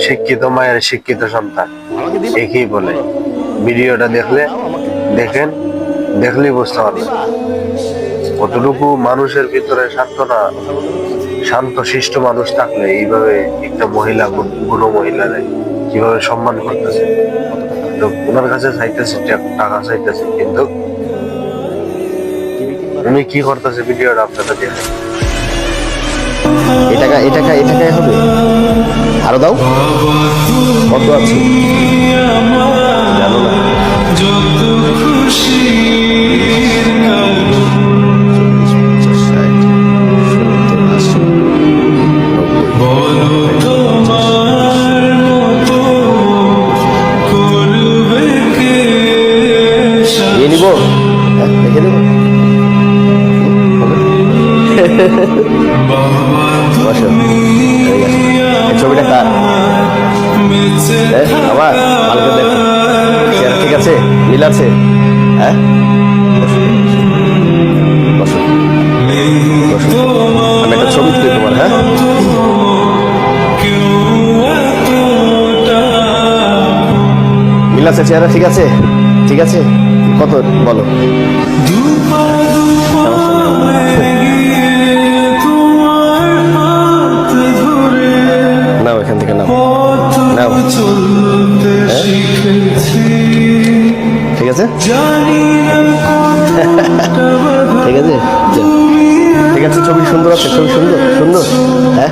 শিক্ষিত মায়ের শিক্ষিত সন্তান একই বলে। ভিডিওটা দেখলেই বুঝতে পারবে কতটুকু মানুষের ভিতরে শান্ত শিষ্ট মানুষ থাকলে এইভাবে একটা মহিলা, বুড়ো মহিলারে কিভাবে সম্মান করতেছে। তো ওনার কাছে চাইতেছে টাকা চাইতেছে, কিন্তু উনি কি করতেছে ভিডিওটা আপনারা দেখেন। এটাকাই হবে, আরো দাও, কত আছে জানো না। নিব দেখে নেব। ছবিটা কার? আমার ভালো করে দেখো, ঠিক আছে, মিল আছে। হ্যাঁ, আমি একটা ছবি তুলি তোমার। হ্যাঁ, মিল আছে, চেহারা ঠিক আছে, ঠিক আছে। কত বলো? নাও, এখান থেকে নাও, নাও। ঠিক আছে, ঠিক আছে, ঠিক আছে। ছবি সুন্দর আছে, ছবি সুন্দর সুন্দর। হ্যাঁ,